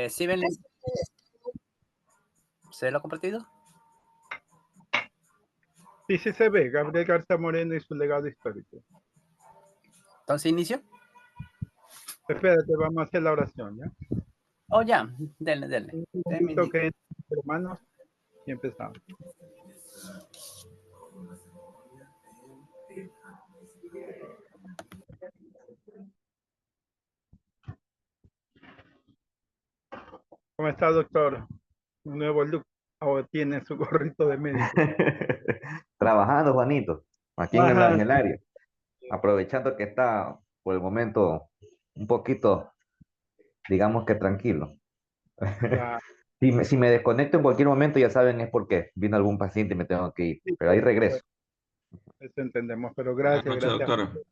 ¿Sí ven? ¿Se lo ha compartido? Sí, sí se ve. Gabriel García Moreno y su legado histórico. Entonces, ¿inicio? Espérate, vamos a hacer la oración, ¿ya? Oh, ya. Denle. Un momentito que hermanos y empezamos. ¿Cómo está, doctor? Un nuevo look. O tiene su gorrito de médico. Trabajando, Juanito, aquí en Ajá, el área, aprovechando que está por el momento un poquito, digamos que tranquilo. claro. Si me desconecto en cualquier momento, ya saben, es porque vino algún paciente y me tengo que ir, Sí, pero ahí regreso. eso entendemos, pero Buenas gracias, noches, gracias doctor.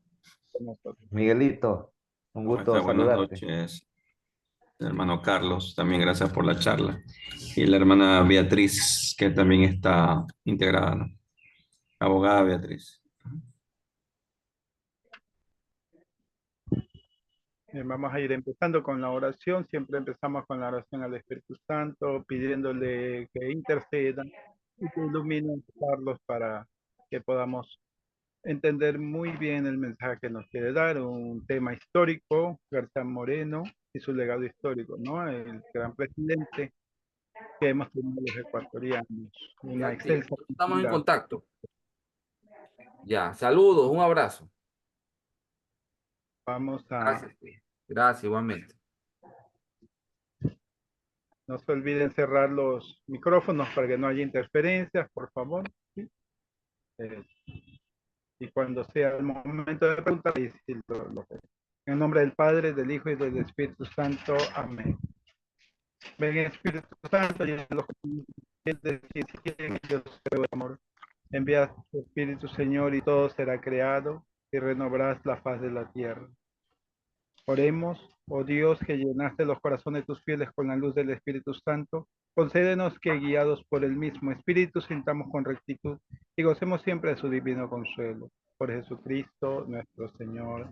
por nosotros. Miguelito, un ¿Cómo gusto está? Buenas saludarte. noches, hermano Carlos. También gracias por la charla. Y la hermana Beatriz, que también está integrada, ¿no? Abogada Beatriz. Bien, vamos a ir empezando con la oración. Siempre empezamos con la oración al Espíritu Santo, pidiéndole que intercedan y que iluminen, Carlos, para que podamos entender muy bien el mensaje que nos quiere dar, un tema histórico, García Moreno y su legado histórico, ¿no? El gran presidente que hemos tenido los ecuatorianos, una excelsa Estamos en figura. contacto. Ya, saludos, un abrazo. Vamos a, Gracias. Gracias, igualmente. no se olviden cerrar los micrófonos para que no haya interferencias, por favor. ¿Sí? Y cuando sea el momento de preguntar, en el nombre del Padre, del Hijo y del Espíritu Santo. Amén. Ven Espíritu Santo, y los Dios de amor. Envía tu Espíritu, Señor, y todo será creado, y renovarás la faz de la tierra. Oremos, oh Dios, que llenaste los corazones de tus fieles con la luz del Espíritu Santo. Concédenos que, guiados por el mismo Espíritu, sintamos con rectitud y gocemos siempre de su divino consuelo. Por Jesucristo nuestro Señor.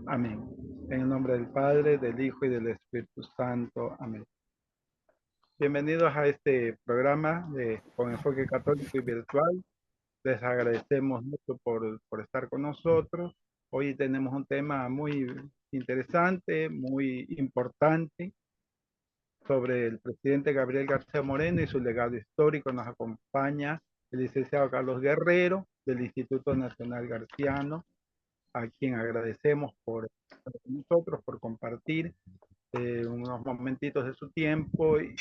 Amén. En el nombre del Padre, del Hijo y del Espíritu Santo. Amén. Bienvenidos a este programa con enfoque católico y virtual. Les agradecemos mucho por estar con nosotros. Hoy tenemos un tema muy interesante, muy importante sobre el presidente Gabriel García Moreno y su legado histórico. Nos acompaña el licenciado Carlos Guerrero del Instituto Nacional Garciano, a quien agradecemos por estar con nosotros, por compartir unos momentitos de su tiempo. Y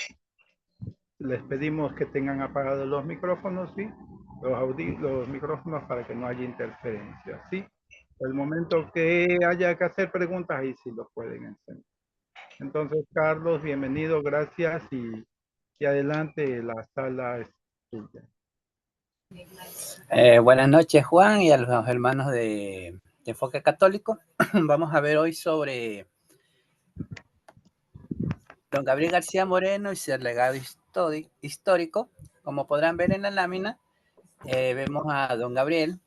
les pedimos que tengan apagados los micrófonos, ¿sí? Los micrófonos para que no haya interferencia, ¿sí? El momento que haya que hacer preguntas, ahí sí los pueden encender. Entonces, Carlos, bienvenido, gracias y adelante, la sala es tuya. Buenas noches, Juan, y a los hermanos de Enfoque Católico. Vamos a ver hoy sobre don Gabriel García Moreno y su legado histórico. Como podrán ver en la lámina, vemos a don Gabriel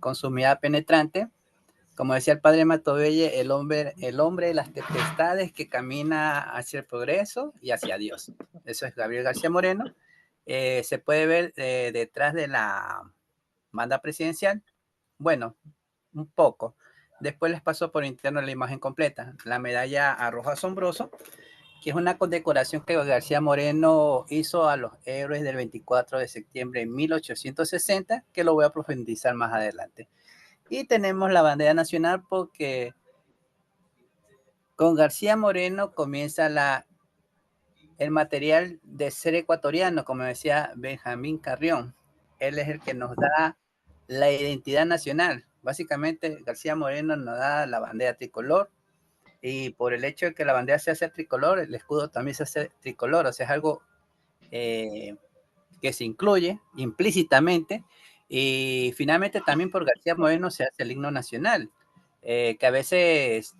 con su mirada penetrante. Como decía el padre Matovelle, el hombre de las tempestades que camina hacia el progreso y hacia Dios. Eso es Gabriel García Moreno. Se puede ver detrás de la banda presidencial. Bueno, un poco. Después les pasó por interno la imagen completa. La medalla a rojo asombroso, que es una condecoración que García Moreno hizo a los héroes del 24 de septiembre de 1860, que lo voy a profundizar más adelante. Y tenemos la bandera nacional porque con García Moreno comienza el material de ser ecuatoriano, como decía Benjamín Carrión. Él es el que nos da la identidad nacional. Básicamente, García Moreno nos da la bandera tricolor, y por el hecho de que la bandera se hace tricolor, el escudo también se hace tricolor, o sea, es algo que se incluye implícitamente. Y finalmente también por García Moreno se hace el himno nacional, que a veces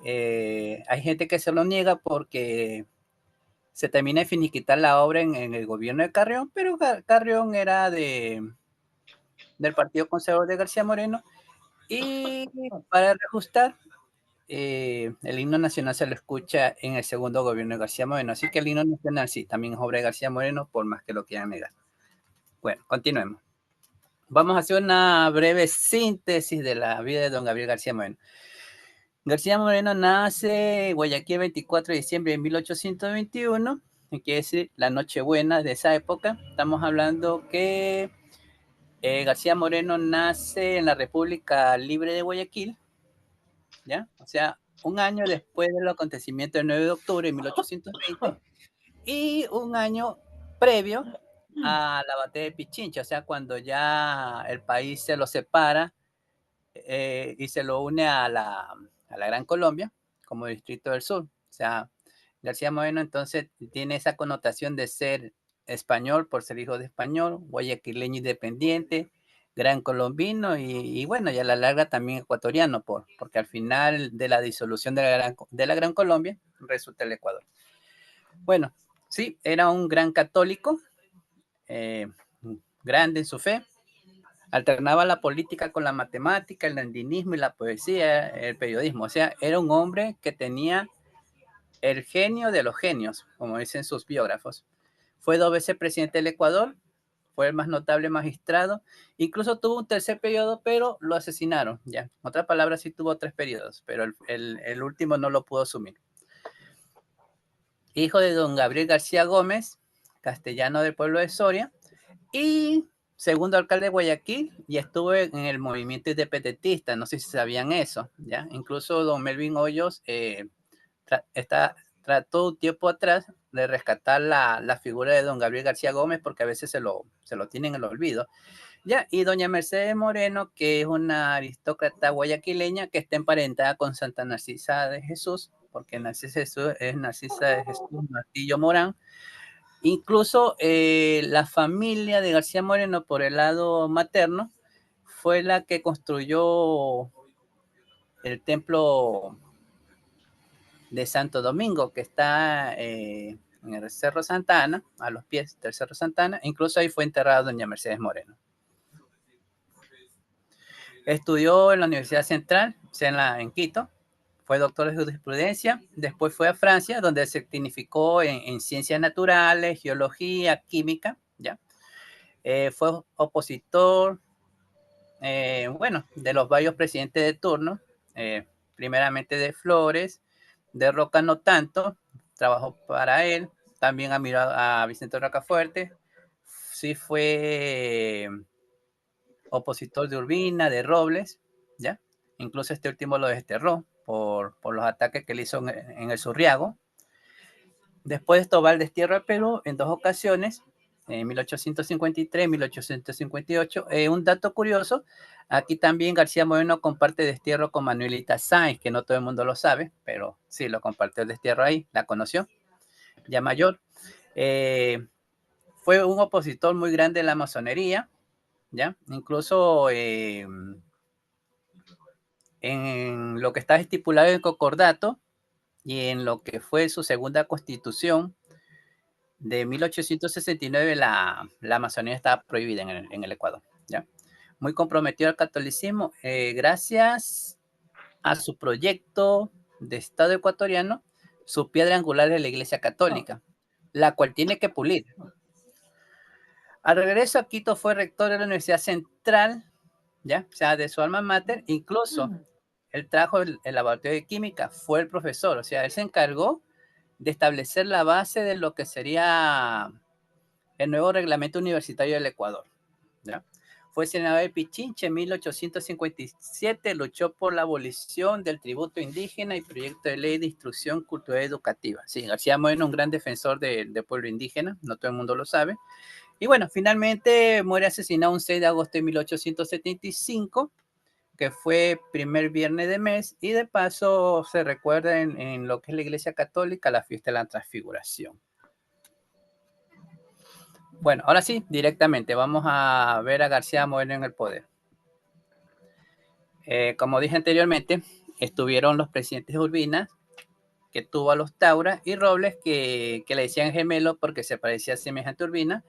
hay gente que se lo niega porque se termina de finiquitar la obra en el gobierno de Carrión, pero Carrión era del Partido Conservador de García Moreno, y para reajustar el himno nacional se lo escucha en el segundo gobierno de García Moreno. Así que el himno nacional sí, también es obra de García Moreno, por más que lo quieran negar. Bueno, continuemos. Vamos a hacer una breve síntesis de la vida de don Gabriel García Moreno. García Moreno nace en Guayaquil 24 de diciembre de 1821, quiere decir la Nochebuena de esa época. Estamos hablando que García Moreno nace en la República Libre de Guayaquil, ¿ya? O sea, un año después del acontecimiento del 9 de octubre de 1820 y un año previo a la batalla de Pichincha, o sea, cuando ya el país se lo separa y se lo une a la Gran Colombia como Distrito del Sur. O sea, García Moreno entonces tiene esa connotación de ser español por ser hijo de español, guayaquileño independiente, gran colombino y bueno, y a la larga también ecuatoriano, porque al final de la disolución de la Gran Colombia resulta el Ecuador. Bueno, sí, era un gran católico, grande en su fe, alternaba la política con la matemática, el andinismo y la poesía, el periodismo. O sea, era un hombre que tenía el genio de los genios, como dicen sus biógrafos. Fue 2 veces presidente del Ecuador, fue el más notable magistrado, incluso tuvo un tercer periodo, pero lo asesinaron, ya. En otras palabras, sí tuvo 3 periodos, pero el último no lo pudo asumir. Hijo de don Gabriel García Gómez, castellano del pueblo de Soria, y segundo alcalde de Guayaquil, y estuvo en el movimiento independentista, no sé si sabían eso, ¿ya? Incluso don Melvin Hoyos trató un tiempo atrás de rescatar la figura de don Gabriel García Gómez, porque a veces se lo tienen en el olvido, ¿ya? Y doña Mercedes Moreno, que es una aristócrata guayaquileña que está emparentada con Santa Narcisa de Jesús, porque Narcisa es Narcisa de Jesús Martillo Morán. Incluso la familia de García Moreno por el lado materno fue la que construyó el templo de Santo Domingo, que está en el Cerro Santa Ana, a los pies del Cerro Santa Ana. Incluso ahí fue enterrada doña Mercedes Moreno. Estudió en la Universidad Central, o sea, en Quito. Fue doctor de jurisprudencia. Después fue a Francia, donde se significó en ciencias naturales, geología, química, ¿ya? Fue opositor, bueno, de los varios presidentes de turno, primeramente de Flores, de Roca no tanto, trabajó para él, también admiró a Vicente Rocafuerte, sí fue opositor de Urbina, de Robles, ¿ya? Incluso este último lo desterró por los ataques que le hizo en el Surriago. Después de Tobal destierro a Perú en 2 ocasiones, en 1853 y 1858. Un dato curioso, aquí también García Moreno comparte destierro con Manuelita Sáenz, que no todo el mundo lo sabe, pero sí lo compartió el destierro ahí, la conoció, ya mayor. Fue un opositor muy grande de la masonería, ¿ya? Incluso en lo que está estipulado en el concordato y en lo que fue su segunda constitución, de 1869 la masonería estaba prohibida en el Ecuador, ¿ya? Muy comprometido al catolicismo, gracias a su proyecto de Estado ecuatoriano, su piedra angular es la Iglesia Católica, la cual tiene que pulir. Al regreso a Quito fue rector de la Universidad Central, ¿ya? O sea, de su alma mater, incluso él trajo el laboratorio de química, fue el profesor, o sea, él se encargó de establecer la base de lo que sería el nuevo reglamento universitario del Ecuador, ¿ya? Fue senador de Pichincha en 1857, luchó por la abolición del tributo indígena y proyecto de ley de instrucción cultural educativa. Sí, García Moreno, un gran defensor del pueblo indígena, no todo el mundo lo sabe. Y bueno, finalmente muere asesinado un 6 de agosto de 1875, que fue primer viernes de mes, y de paso se recuerda en lo que es la Iglesia Católica la fiesta de la Transfiguración. Bueno, ahora sí, directamente vamos a ver a García Moreno en el poder. Como dije anteriormente, estuvieron los presidentes Urbina, que tuvo a los Taura, y Robles, que le decían gemelo porque se parecía semejante a Urbina.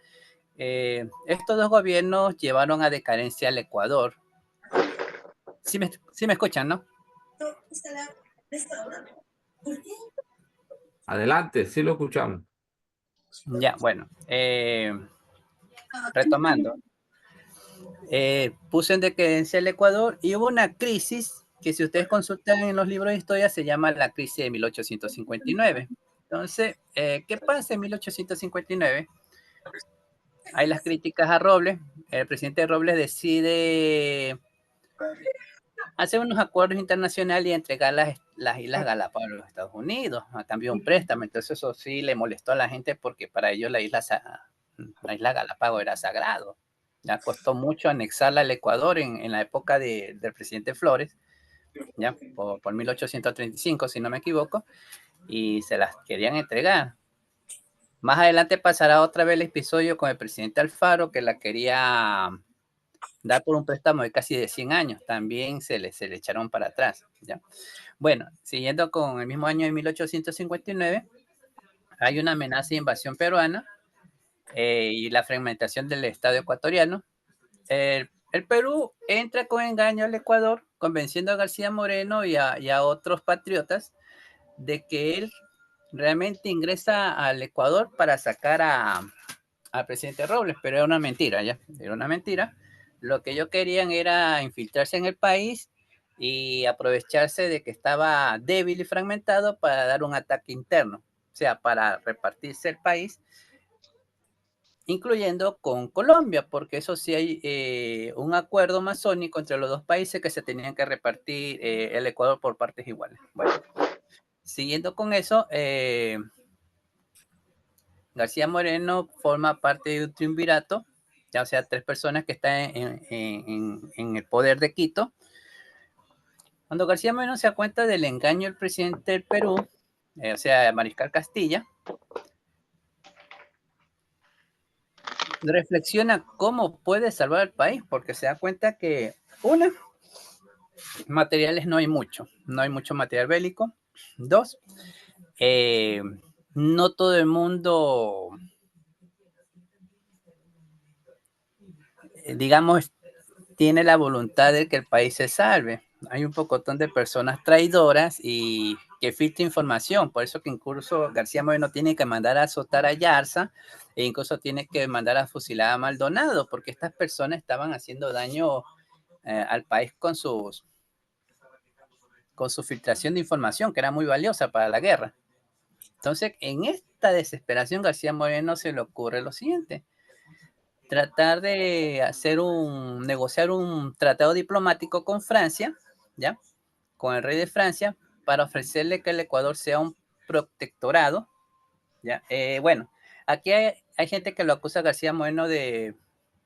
Estos 2 gobiernos llevaron a decadencia al Ecuador. Sí me escuchan, ¿no? Adelante, sí lo escuchamos. Ya, bueno, retomando. Puso en decadencia el Ecuador y hubo una crisis que, si ustedes consultan en los libros de historia, se llama la crisis de 1859. Entonces, ¿qué pasa en 1859? Hay las críticas a Robles. El presidente Robles decide hacer unos acuerdos internacionales y entregar las Islas Galápagos a los Estados Unidos a cambio de un préstamo. Entonces eso sí le molestó a la gente, porque para ellos la isla Galápagos era sagrado. Ya costó mucho anexarla al Ecuador en la época del presidente Flores, ya por 1835, si no me equivoco, y se las querían entregar. Más adelante pasará otra vez el episodio con el presidente Alfaro, que la quería dar por un préstamo de casi de 100 años. También se le echaron para atrás, ¿ya? Bueno, siguiendo con el mismo año de 1859, hay una amenaza de invasión peruana y la fragmentación del Estado ecuatoriano. El Perú entra con engaño al Ecuador, convenciendo a García Moreno y a otros patriotas de que él realmente ingresa al Ecuador para sacar al presidente Robles, pero era una mentira, ya, era una mentira. Lo que ellos querían era infiltrarse en el país y aprovecharse de que estaba débil y fragmentado para dar un ataque interno, o sea, para repartirse el país, incluyendo con Colombia, porque eso sí hay un acuerdo masónico entre los dos países que se tenían que repartir el Ecuador por partes iguales. Bueno, siguiendo con eso, García Moreno forma parte de un triunvirato, ya, o sea, 3 personas que están en el poder de Quito. Cuando García Moreno se da cuenta del engaño del presidente del Perú, o sea, Mariscal Castilla, reflexiona cómo puede salvar al país, porque se da cuenta que, una, materiales no hay mucho material bélico. 2, no todo el mundo, digamos, tiene la voluntad de que el país se salve. Hay un pocotón de personas traidoras y que filtra información. Por eso que incluso García Moreno tiene que mandar a azotar a Yarza e incluso tiene que mandar a fusilar a Maldonado, porque estas personas estaban haciendo daño al país con su filtración de información, que era muy valiosa para la guerra. Entonces, en esta desesperación, García Moreno se le ocurre lo siguiente: tratar de negociar un tratado diplomático con Francia, ¿ya? Con el rey de Francia, para ofrecerle que el Ecuador sea un protectorado, ¿ya? Bueno, aquí hay gente que lo acusa a García Moreno de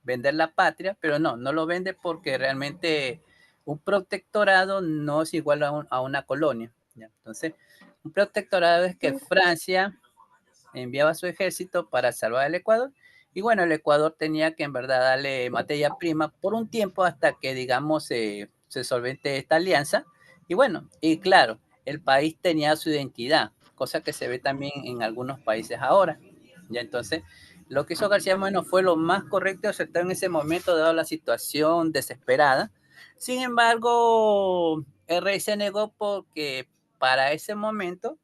vender la patria, pero no lo vende, porque realmente un protectorado no es igual a una colonia, ¿ya? Entonces, un protectorado es que Francia enviaba su ejército para salvar el Ecuador. Y bueno, el Ecuador tenía que en verdad darle materia prima por un tiempo hasta que, digamos, se solvente esta alianza. Y bueno, y claro, el país tenía su identidad, cosa que se ve también en algunos países ahora. Ya, entonces, lo que hizo García Moreno fue lo más correcto y acertado en ese momento, dado la situación desesperada. Sin embargo, el rey se negó, porque para ese momento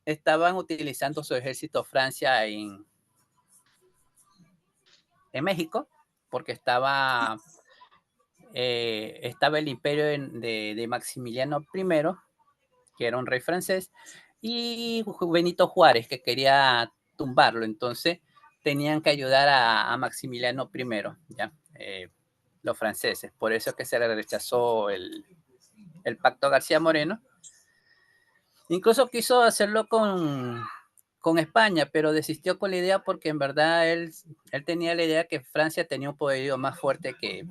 estaban utilizando su ejército Francia en México, porque estaba el imperio de Maximiliano I, que era un rey francés, y Benito Juárez, que quería tumbarlo. Entonces tenían que ayudar a Maximiliano I, ¿ya? Los franceses. Por eso es que se le rechazó el pacto a García Moreno. Incluso quiso hacerlo con España, pero desistió con la idea, porque en verdad él tenía la idea que Francia tenía un poderío más fuerte que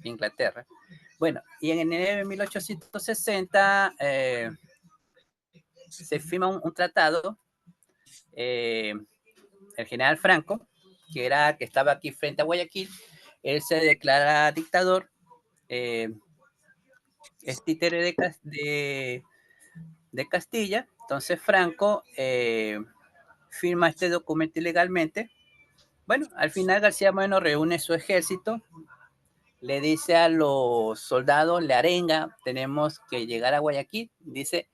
Inglaterra. Bueno, y en enero de 1860 se firma un tratado. El general Franco, que estaba aquí frente a Guayaquil, él se declara dictador, es títere de Castilla. Entonces Franco firma este documento ilegalmente. Bueno, al final García Moreno reúne su ejército le dice a los soldados, le arenga, tenemos que llegar a Guayaquil, dice,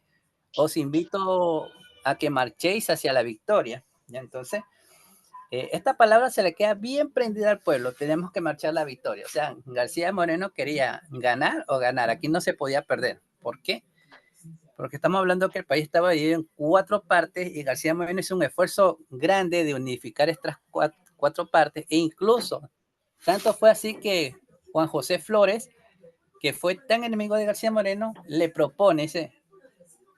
os invito a que marchéis hacia la victoria. ¿Ya? Entonces, esta palabra se le queda bien prendida al pueblo, tenemos que marchar a la victoria. O sea, García Moreno quería ganar o ganar, aquí no se podía perder. ¿Por qué? Porque estamos hablando que el país estaba dividido en 4 partes y García Moreno hizo un esfuerzo grande de unificar estas 4 partes e incluso, tanto fue así que Juan José Flores, que fue tan enemigo de García Moreno, le propone, dice,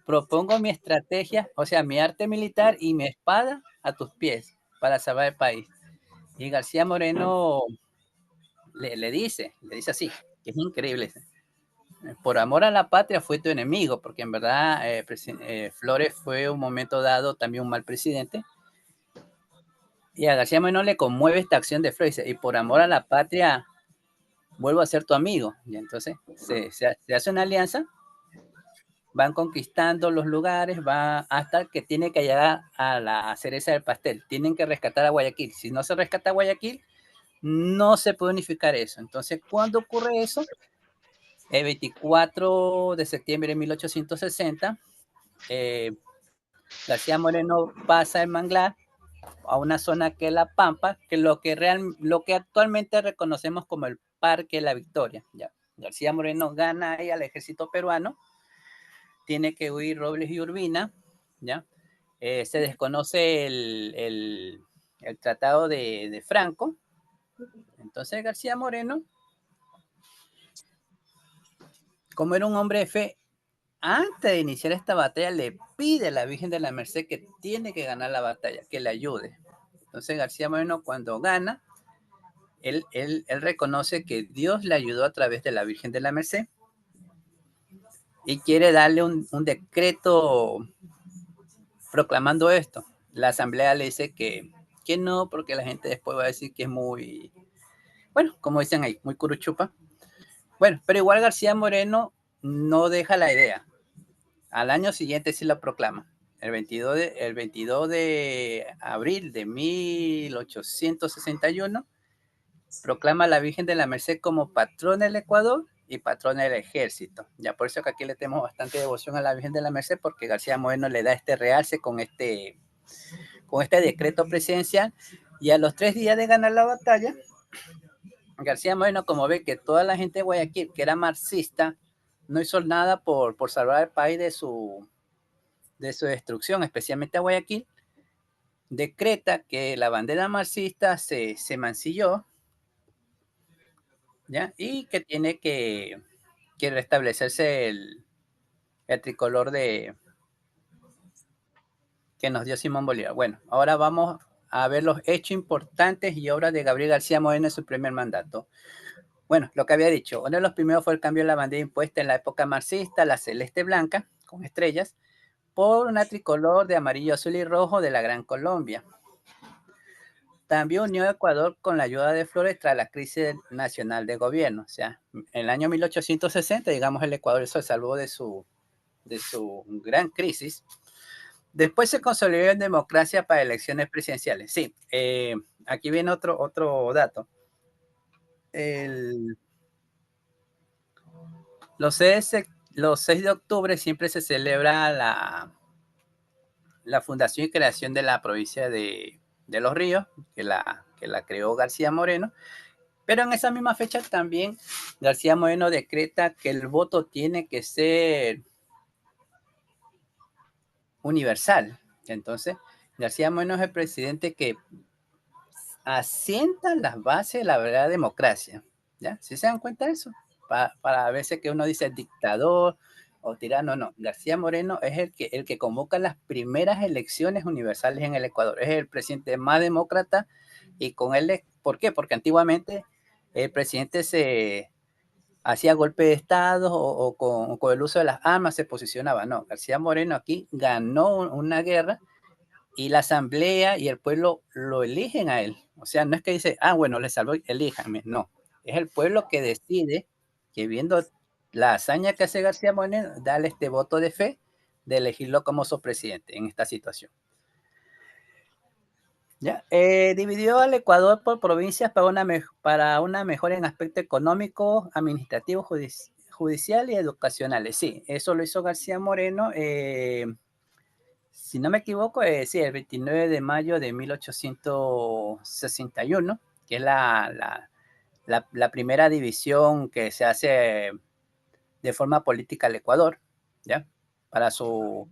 propongo mi estrategia, o sea, mi arte militar y mi espada a tus pies para salvar el país. Y García Moreno le dice así, que es increíble. Por amor a la patria fue tu enemigo, porque en verdad Flores fue un momento dado también un mal presidente. Y a García Moreno le conmueve esta acción de Flores, y por amor a la patria vuelvo a ser tu amigo. Y entonces se hace una alianza, van conquistando los lugares, va hasta que tiene que llegar a la cereza del pastel. Tienen que rescatar a Guayaquil. Si no se rescata a Guayaquil, no se puede unificar eso. Entonces, ¿cuándo ocurre eso? El 24 de septiembre de 1860, García Moreno pasa el manglar a una zona que es la Pampa, que lo que actualmente reconocemos como el Parque La Victoria. ¿Ya? García Moreno gana ahí al ejército peruano, tiene que huir Robles y Urbina, ¿ya? Se desconoce el tratado de Franco. Entonces García Moreno, como era un hombre de fe, antes de iniciar esta batalla le pide a la Virgen de la Merced que tiene que ganar la batalla, que le ayude. Entonces García Moreno, cuando gana, él reconoce que Dios le ayudó a través de la Virgen de la Merced y quiere darle un decreto proclamando esto. La asamblea le dice que no, porque la gente después va a decir que es muy, bueno, como dicen ahí, muy curuchupa. Bueno, pero igual García Moreno no deja la idea. Al año siguiente sí lo proclama. El 22 de abril de 1861 proclama a la Virgen de la Merced como patrona del Ecuador y patrona del ejército. Ya por eso que aquí le tenemos bastante devoción a la Virgen de la Merced, porque García Moreno le da este realce con este decreto presidencial, y a los 3 días de ganar la batalla, García Moreno, como ve que toda la gente de Guayaquil, que era marxista, no hizo nada por salvar al país de su destrucción, especialmente a Guayaquil, decreta que la bandera marxista se mancilló, ¿ya? Y que tiene que restablecerse el tricolor que nos dio Simón Bolívar. Bueno, ahora vamos a ver los hechos importantes y obras de Gabriel García Moreno en su primer mandato. Bueno, lo que había dicho, uno de los primeros fue el cambio de la bandera impuesta en la época marxista, la celeste blanca, con estrellas, por una tricolor de amarillo, azul y rojo de la Gran Colombia. También unió a Ecuador con la ayuda de Flores tras la crisis nacional de gobierno. O sea, en el año 1860, digamos, el Ecuador se salvó de su gran crisis. Después se consolidó en democracia para elecciones presidenciales. Sí, aquí viene otro dato. Los 6 de octubre siempre se celebra la fundación y creación de la provincia de Los Ríos, que la creó García Moreno. Pero en esa misma fecha también García Moreno decreta que el voto tiene que ser universal. Entonces, García Moreno es el presidente que asienta las bases de la verdadera democracia. ¿Ya? ¿Sí se dan cuenta de eso? Para a veces que uno dice dictador o tirano, no. García Moreno es el que convoca las primeras elecciones universales en el Ecuador. Es el presidente más demócrata y con él, ¿por qué? Porque antiguamente el presidente se hacía golpe de Estado o con el uso de las armas se posicionaba. No, García Moreno aquí ganó una guerra y la asamblea y el pueblo lo eligen a él. O sea, no es que dice, bueno, le salvo, elíjame. No, es el pueblo que decide, que viendo la hazaña que hace García Moreno, darle este voto de fe de elegirlo como su presidente en esta situación. ¿Ya? Dividió al Ecuador por provincias para una mejora en aspecto económico, administrativo, judicial y educacionales. Sí, eso lo hizo García Moreno. Si no me equivoco, sí, el 29 de mayo de 1861, que es la primera división que se hace de forma política al Ecuador, ¿ya? Para su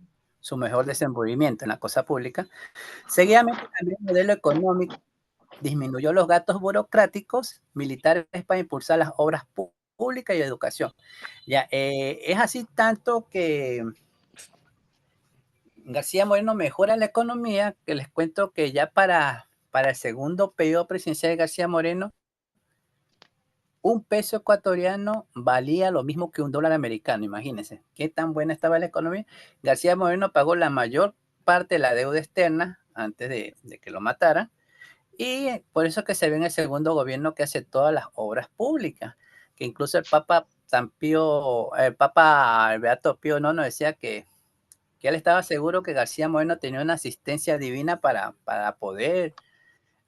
mejor desenvolvimiento en la cosa pública. Seguidamente cambió el modelo económico, disminuyó los gastos burocráticos militares para impulsar las obras públicas y educación. Ya, es así tanto que García Moreno mejora la economía, que les cuento que ya para el segundo periodo presidencial de García Moreno, un peso ecuatoriano valía lo mismo que un dólar americano, imagínense, qué tan buena estaba la economía. García Moreno pagó la mayor parte de la deuda externa antes de que lo mataran, y por eso que se ve en el segundo gobierno que hace todas las obras públicas, que incluso el Papa el Papa Beato Pío IX decía que él estaba seguro que García Moreno tenía una asistencia divina para poder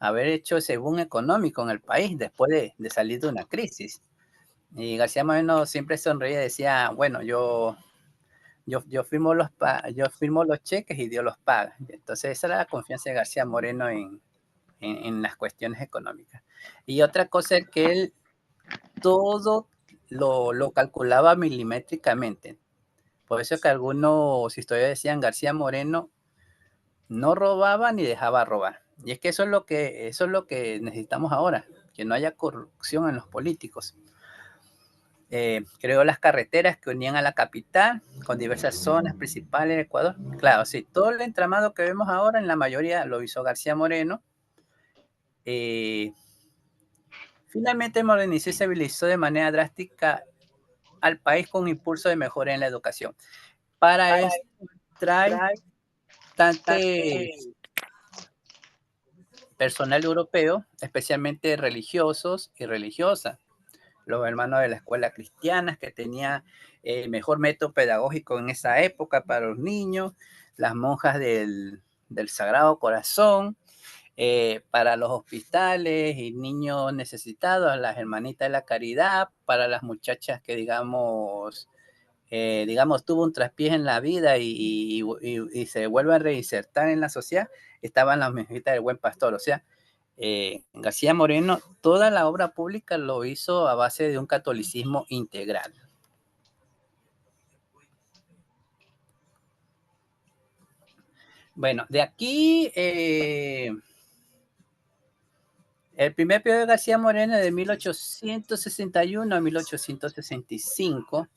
haber hecho ese boom económico en el país después de salir de una crisis. Y García Moreno siempre sonreía y decía, bueno, yo firmo los cheques y Dios los paga. Entonces esa era la confianza de García Moreno en las cuestiones económicas. Y otra cosa es que él todo lo calculaba milimétricamente. Por eso que algunos historiadores decían García Moreno no robaba ni dejaba robar. Y es que eso es lo que necesitamos ahora, que no haya corrupción en los políticos. Creó las carreteras que unían a la capital con diversas zonas principales de Ecuador. Claro, sí, todo el entramado que vemos ahora en la mayoría lo hizo García Moreno. Finalmente modernizó y civilizó de manera drástica al país con un impulso de mejora en la educación. Para esto trae bastantes personal europeo, especialmente religiosos y religiosas, los hermanos de la escuela cristiana que tenía mejor método pedagógico en esa época para los niños, las monjas del Sagrado Corazón, para los hospitales y niños necesitados, las hermanitas de la caridad, para las muchachas que digamos, tuvo un traspiés en la vida y se vuelve a reinsertar en la sociedad, estaban las monjitas del Buen Pastor. O sea, García Moreno, toda la obra pública lo hizo a base de un catolicismo integral. Bueno, de aquí, el primer periodo de García Moreno de 1861 a 1865.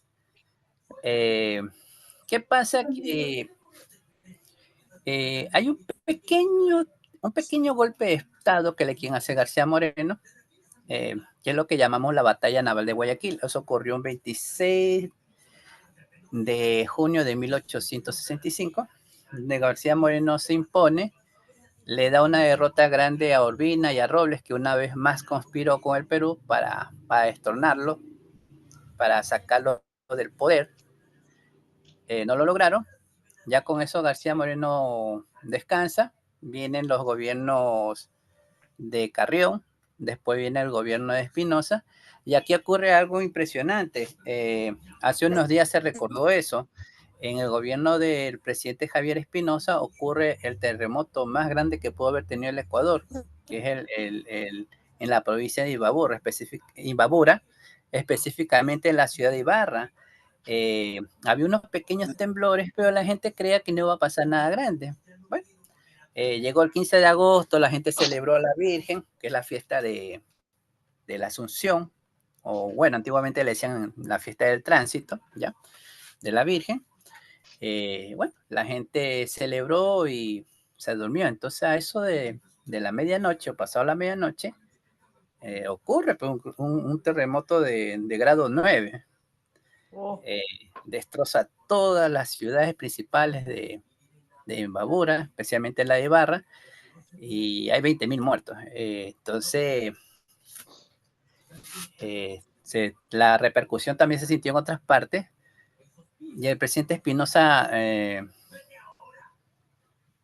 ¿Qué pasa? Que hay un pequeño golpe de Estado que le quieren hacer García Moreno, que es lo que llamamos la batalla naval de Guayaquil. Eso ocurrió el 26 de junio de 1865. De García Moreno se impone, le da una derrota grande a Urbina y a Robles, que una vez más conspiró con el Perú para destornarlo, para sacarlo del poder. No lo lograron. Ya con eso García Moreno descansa, vienen los gobiernos de Carrión, después viene el gobierno de Espinosa, y aquí ocurre algo impresionante. Hace unos días se recordó eso. En el gobierno del presidente Javier Espinosa ocurre el terremoto más grande que pudo haber tenido el Ecuador, que es en la provincia de Imbabura, específicamente en la ciudad de Ibarra. Había unos pequeños temblores, pero la gente creía que no iba a pasar nada grande. Bueno, llegó el 15 de agosto, la gente celebró a la Virgen, que es la fiesta de la Asunción, o bueno, antiguamente le decían la fiesta del tránsito, ¿ya? De la Virgen. Bueno, la gente celebró y se durmió. Entonces, a eso de la medianoche, o pasado la medianoche, ocurre pues, un terremoto de grado 9. Destroza todas las ciudades principales de Imbabura, especialmente la de Ibarra, y hay 20.000 muertos. Entonces, la repercusión también se sintió en otras partes, y el presidente Espinosa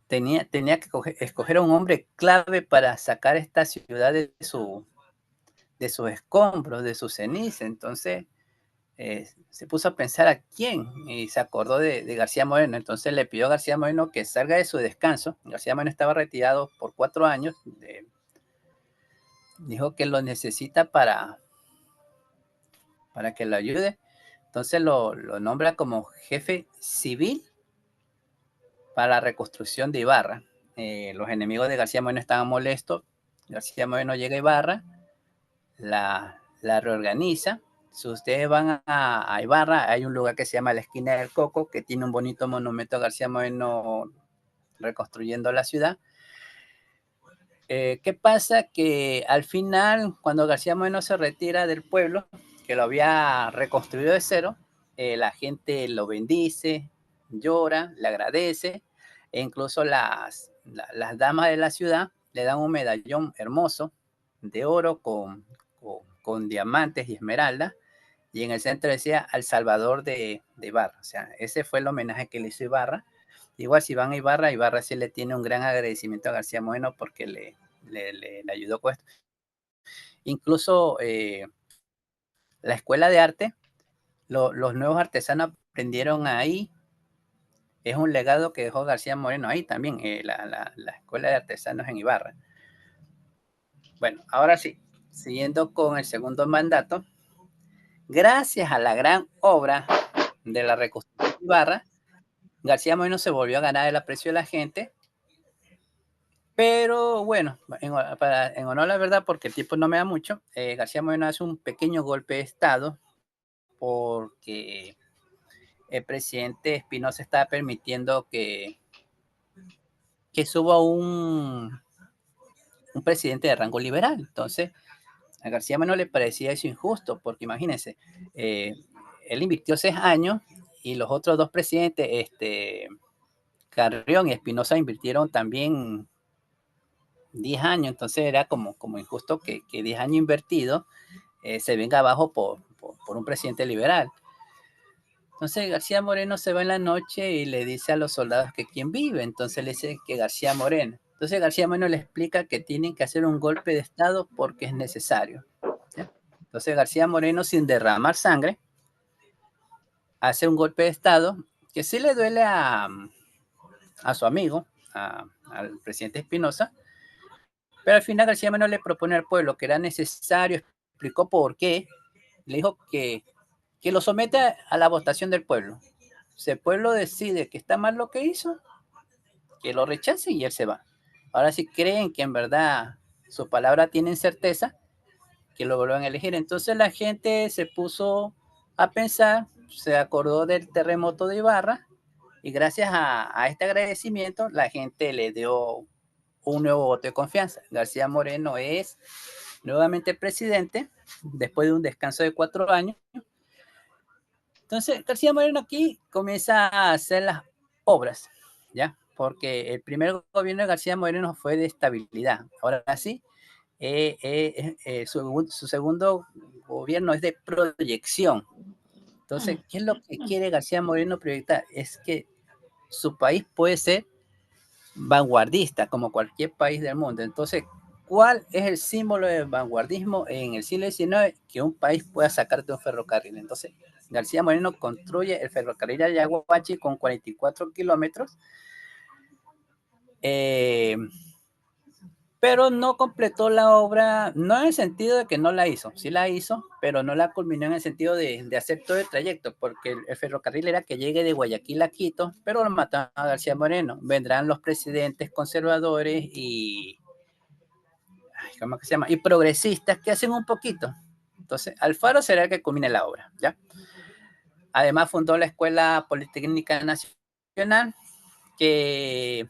tenía que escoger a un hombre clave para sacar esta ciudad de sus escombros, de su ceniza. Entonces se puso a pensar a quién y se acordó de García Moreno. Entonces le pidió a García Moreno que salga de su descanso. García Moreno estaba retirado por 4 años. Dijo que lo necesita para que lo ayude. Entonces lo nombra como jefe civil para la reconstrucción de Ibarra. Los enemigos de García Moreno estaban molestos. García Moreno llega a Ibarra, la reorganiza. Si ustedes van a Ibarra, hay un lugar que se llama la Esquina del Coco, que tiene un bonito monumento a García Moreno reconstruyendo la ciudad. ¿Qué pasa? Que al final, cuando García Moreno se retira del pueblo, que lo había reconstruido de cero, la gente lo bendice, llora, le agradece, e incluso las damas de la ciudad le dan un medallón hermoso de oro con diamantes y esmeraldas, y en el centro decía al Salvador de Ibarra. O sea, ese fue el homenaje que le hizo Ibarra. Igual si van a Ibarra, Ibarra sí le tiene un gran agradecimiento a García Moreno porque le ayudó con esto. Incluso la escuela de arte, los nuevos artesanos aprendieron ahí. Es un legado que dejó García Moreno ahí también, la escuela de artesanos en Ibarra. Bueno, ahora sí, siguiendo con el segundo mandato, gracias a la gran obra de la reconstrucción de Ibarra, García Moreno se volvió a ganar el aprecio de la gente. Pero bueno, en honor a la verdad, porque el tiempo no me da mucho, García Moreno hace un pequeño golpe de Estado porque el presidente Espinosa estaba permitiendo que suba un presidente de rango liberal. Entonces, a García Moreno le parecía eso injusto, porque imagínense, él invirtió 6 años y los otros 2 presidentes, Carrión y Espinosa, invirtieron también 10 años. Entonces era como injusto que 10 años invertidos se venga abajo por un presidente liberal. Entonces García Moreno se va en la noche y le dice a los soldados que quién vive. Entonces le dice que García Moreno. Entonces García Moreno le explica que tienen que hacer un golpe de Estado porque es necesario, ¿ya? Entonces García Moreno, sin derramar sangre, hace un golpe de Estado que sí le duele a su amigo, al presidente Espinosa, pero al final García Moreno le propone al pueblo que era necesario, explicó por qué, le dijo que lo someta a la votación del pueblo. Si el pueblo decide que está mal lo que hizo, que lo rechace y él se va. Ahora si creen que en verdad su palabra tienen certeza, que lo vuelvan a elegir. Entonces la gente se puso a pensar, se acordó del terremoto de Ibarra y gracias a este agradecimiento la gente le dio un nuevo voto de confianza. García Moreno es nuevamente presidente después de un descanso de 4 años. Entonces, García Moreno aquí comienza a hacer las obras, ¿ya? Porque el primer gobierno de García Moreno fue de estabilidad. Ahora sí, su segundo gobierno es de proyección. Entonces, ¿qué es lo que quiere García Moreno proyectar? Es que su país puede ser vanguardista, como cualquier país del mundo. Entonces, ¿cuál es el símbolo del vanguardismo en el siglo XIX? Que un país pueda sacarte un ferrocarril. Entonces, García Moreno construye el ferrocarril de Yaguachi con 44 kilómetros, pero no completó la obra, no en el sentido de que no la hizo, sí la hizo, pero no la culminó en el sentido de hacer todo el trayecto, porque el ferrocarril era que llegue de Guayaquil a Quito, pero lo mataron a García Moreno. Vendrán los presidentes conservadores y ¿cómo que se llama? Y progresistas que hacen un poquito. Entonces, Alfaro será el que culmine la obra, ¿ya? Además, fundó la Escuela Politécnica Nacional, que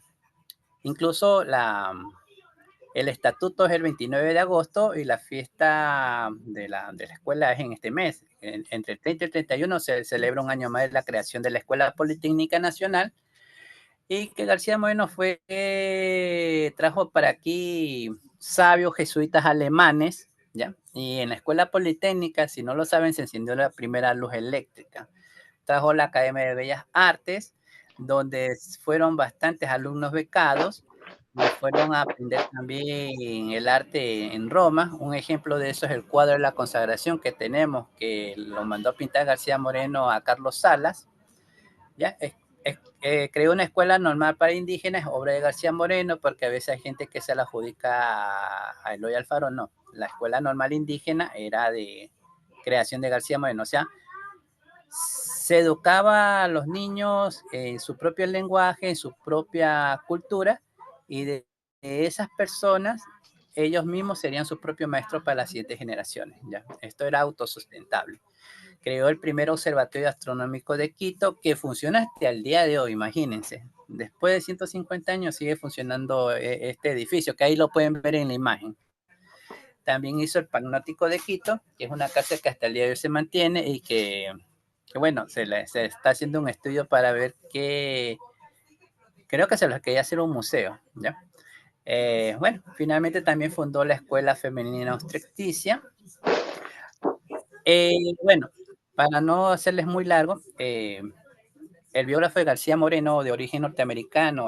incluso el estatuto es el 29 de agosto y la fiesta de la escuela es en este mes. Entre el 30 y el 31 se celebra un año más de la creación de la Escuela Politécnica Nacional, y que García Moreno trajo para aquí sabios jesuitas alemanes, ¿ya? Y en la Escuela Politécnica, si no lo saben, se encendió la primera luz eléctrica. Trajo la Academia de Bellas Artes, donde fueron bastantes alumnos becados y fueron a aprender también el arte en Roma. Un ejemplo de eso es el cuadro de la consagración que tenemos, que lo mandó a pintar García Moreno a Carlos Salas. ¿Ya? Creó una escuela normal para indígenas, obra de García Moreno, porque a veces hay gente que se la adjudica a Eloy Alfaro. No, la escuela normal indígena era de creación de García Moreno. O sea, se educaba a los niños en su propio lenguaje, en su propia cultura, y de esas personas, ellos mismos serían sus propios maestros para las siguientes generaciones. ¿Ya? Esto era autosustentable. Creó el primer observatorio astronómico de Quito, que funciona hasta el día de hoy, imagínense. Después de 150 años sigue funcionando este edificio, que ahí lo pueden ver en la imagen. También hizo el Panóptico de Quito, que es una casa que hasta el día de hoy se mantiene y que bueno, se está haciendo un estudio para ver qué, creo que se lo quería hacer un museo, ¿ya? Bueno, finalmente también fundó la Escuela Femenina Obstetricia. Bueno, para no hacerles muy largo, el biógrafo de García Moreno, de origen norteamericano,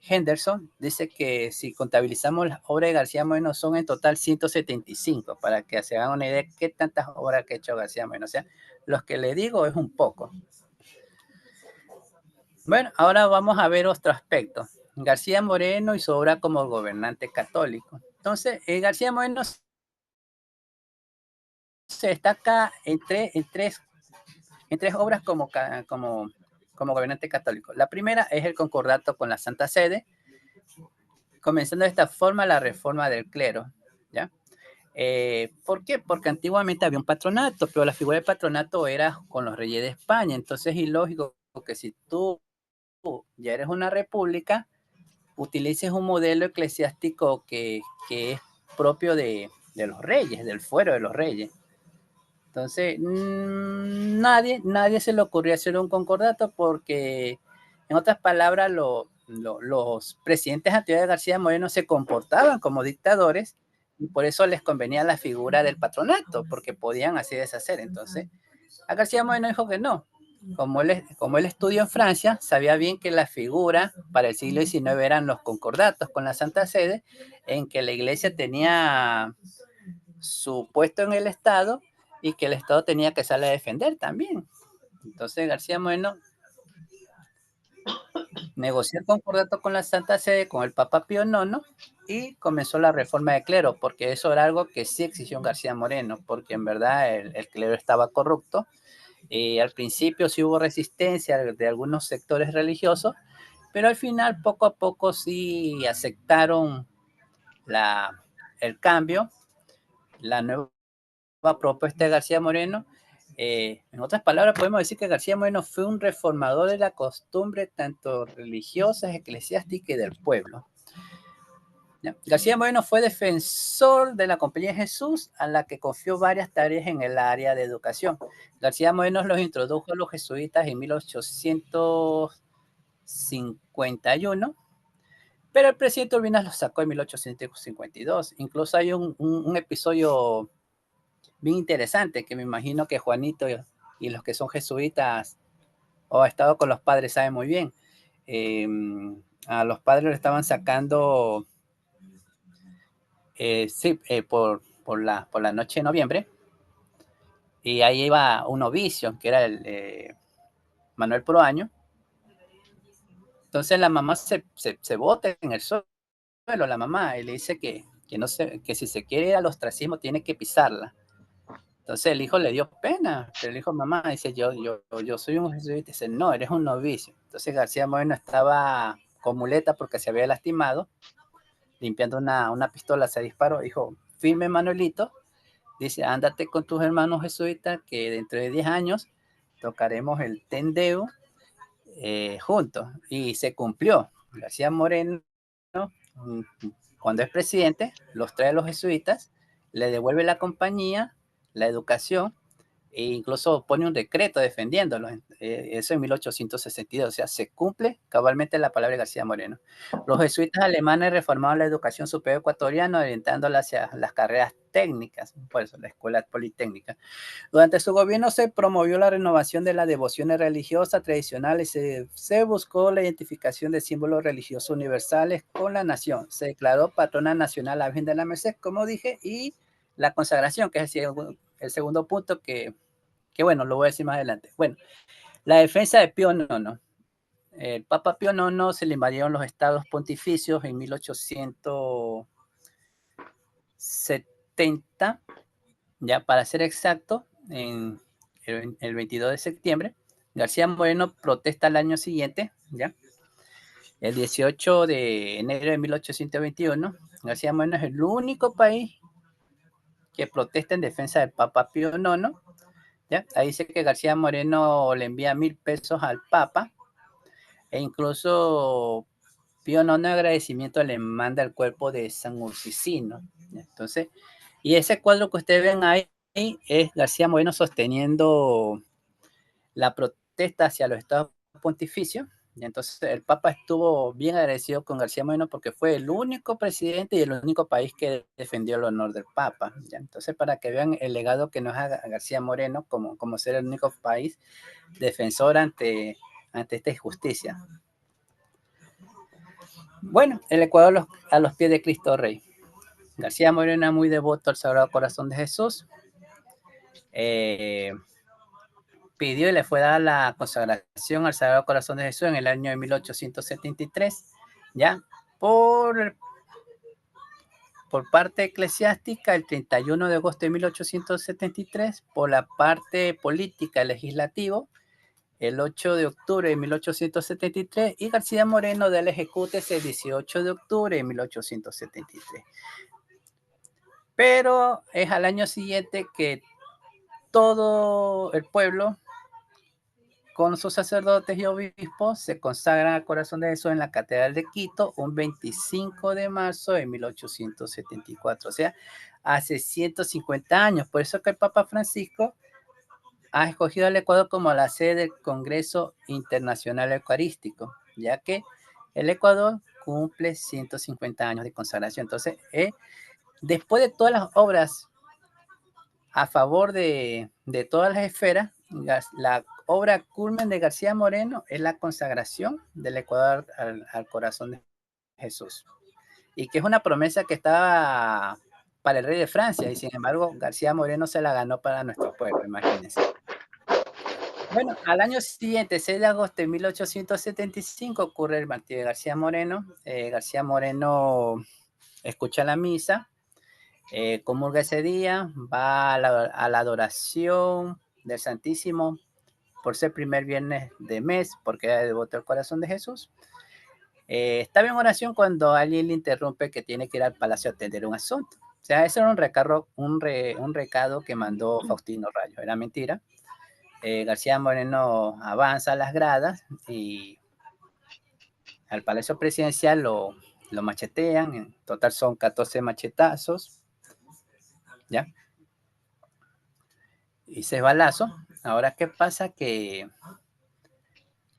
Henderson, dice que si contabilizamos las obras de García Moreno son en total 175, para que se hagan una idea de qué tantas obras que ha hecho García Moreno. O sea, los que le digo es un poco. Bueno, ahora vamos a ver otro aspecto. García Moreno y su obra como gobernante católico. Entonces, García Moreno se destaca en tres obras como gobernante católico. La primera es el concordato con la Santa Sede, comenzando de esta forma la reforma del clero, ¿ya? ¿Por qué? Porque antiguamente había un patronato, pero la figura del patronato era con los reyes de España. Entonces es ilógico que si tú ya eres una república, utilices un modelo eclesiástico que es propio de los reyes, del fuero de los reyes. Entonces, nadie se le ocurrió hacer un concordato porque, en otras palabras, los presidentes anteriores de García Moreno se comportaban como dictadores y por eso les convenía la figura del patronato, porque podían así deshacer. Entonces, a García Moreno dijo que no. Como él estudió en Francia, sabía bien que la figura para el siglo XIX eran los concordatos con la Santa Sede, en que la iglesia tenía su puesto en el Estado y que el Estado tenía que salir a defender también. Entonces García Moreno negoció el concordato con la Santa Sede, con el Papa Pío IX, y comenzó la reforma del clero, porque eso era algo que sí exigió García Moreno, porque en verdad el clero estaba corrupto. Al principio sí hubo resistencia de algunos sectores religiosos, pero al final poco a poco sí aceptaron el cambio, la nueva propuesta de García Moreno. En otras palabras, podemos decir que García Moreno fue un reformador de la costumbre tanto religiosas, eclesiásticas y del pueblo. ¿Ya? García Moreno fue defensor de la Compañía de Jesús, a la que confió varias tareas en el área de educación. García Moreno los introdujo a los jesuitas en 1851, pero el presidente Urbina los sacó en 1852. Incluso hay un episodio bien interesante que me imagino que Juanito y los que son jesuitas o ha estado con los padres saben muy bien. A los padres le estaban sacando por la noche de noviembre, y ahí iba un novicio que era el Manuel Proaño. Entonces la mamá se bota en el suelo, la mamá, y le dice que si se quiere ir al ostracismo tiene que pisarla. Entonces el hijo le dio pena, pero le dijo, mamá, dice, yo soy un jesuita. Dice, no, eres un novicio. Entonces García Moreno estaba con muleta porque se había lastimado, limpiando una pistola, se disparó. Dijo, firme Manuelito, dice, ándate con tus hermanos jesuitas que dentro de 10 años tocaremos el tendeo juntos. Y se cumplió. García Moreno, cuando es presidente, los trae a los jesuitas, le devuelve la compañía, la educación, e incluso pone un decreto defendiéndolo, eso en 1862, o sea, se cumple cabalmente la palabra de García Moreno. Los jesuitas alemanes reformaron la educación superior ecuatoriana, orientándola hacia las carreras técnicas, por eso la escuela politécnica. Durante su gobierno se promovió la renovación de las devociones religiosas tradicionales, se buscó la identificación de símbolos religiosos universales con la nación, se declaró patrona nacional la Virgen de la Merced, como dije, y la consagración, que es el segundo punto que bueno, lo voy a decir más adelante. Bueno, la defensa de Pío IX. El Papa Pío IX se le invadieron los estados pontificios en 1870, ya para ser exacto, en el 22 de septiembre. García Moreno protesta al año siguiente, ya. El 18 de enero de 1821, García Moreno es el único país que protesta en defensa del Papa Pío IX. ¿Ya? Ahí dice que García Moreno le envía 1,000 pesos al Papa e incluso Pío IX de agradecimiento le manda el cuerpo de San Ursicino. Entonces, y ese cuadro que ustedes ven ahí es García Moreno sosteniendo la protesta hacia los estados pontificios. Y entonces el Papa estuvo bien agradecido con García Moreno porque fue el único presidente y el único país que defendió el honor del Papa. ¿Ya? Entonces, para que vean el legado que nos haga García Moreno como ser el único país defensor ante esta injusticia. Bueno, el Ecuador a los pies de Cristo Rey. García Moreno es muy devoto al Sagrado Corazón de Jesús. Pidió y le fue dada la consagración al Sagrado Corazón de Jesús en el año de 1873, ya por parte eclesiástica el 31 de agosto de 1873, por la parte política legislativo el 8 de octubre de 1873 y García Moreno del Ejecutes el 18 de octubre de 1873. Pero es al año siguiente que todo el pueblo con sus sacerdotes y obispos se consagran al Corazón de Jesús en la Catedral de Quito un 25 de marzo de 1874, o sea, hace 150 años. Por eso que el Papa Francisco ha escogido al Ecuador como la sede del Congreso Internacional Eucarístico, ya que el Ecuador cumple 150 años de consagración. Entonces, después de todas las obras a favor de todas las esferas, la obra culmen de García Moreno es la consagración del Ecuador al Corazón de Jesús, y que es una promesa que estaba para el rey de Francia, y sin embargo García Moreno se la ganó para nuestro pueblo, imagínense. Bueno, al año siguiente, 6 de agosto de 1875, ocurre el martirio de García Moreno. García Moreno escucha la misa, comulga ese día, va a la adoración del Santísimo por ser primer viernes de mes, porque era devoto al Corazón de Jesús. Estaba en oración cuando alguien le interrumpe que tiene que ir al palacio a atender un asunto. O sea, ese era un recado que mandó Faustino Rayo, era mentira. García Moreno avanza a las gradas y al Palacio Presidencial lo machetean. En total son 14 machetazos, ¿ya? Y 6 balazos. Ahora, ¿qué pasa? Que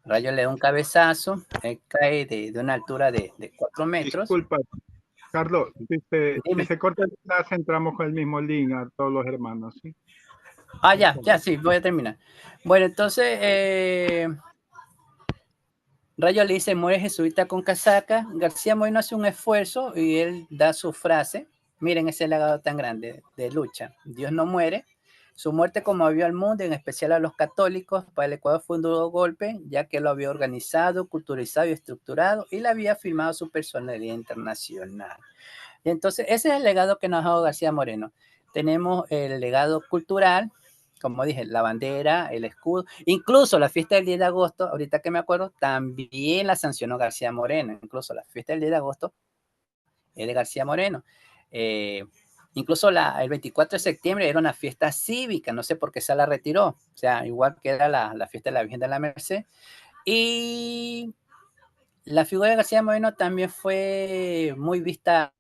Rayo le da un cabezazo, él cae de una altura de 4 metros. Disculpa, Carlos, si se corta el enlace, entramos con el mismo link a todos los hermanos, ¿sí? Ya, sí, voy a terminar. Bueno, entonces, Rayo le dice, muere jesuita con casaca. García Moreno hace un esfuerzo y él da su frase. Miren ese legado tan grande de lucha. Dios no muere. Su muerte conmovió al mundo, en especial a los católicos. Para el Ecuador fue un duro golpe, ya que lo había organizado, culturizado y estructurado y le había firmado su personalidad internacional. Y entonces, ese es el legado que nos ha dado García Moreno. Tenemos el legado cultural, como dije, la bandera, el escudo, incluso la fiesta del 10 de agosto, ahorita que me acuerdo, también la sancionó García Moreno. Incluso la fiesta del 10 de agosto es de García Moreno. Incluso el 24 de septiembre era una fiesta cívica, no sé por qué se la retiró. O sea, igual que era la fiesta de la Virgen de la Merced. Y la figura de García Moreno también fue muy vista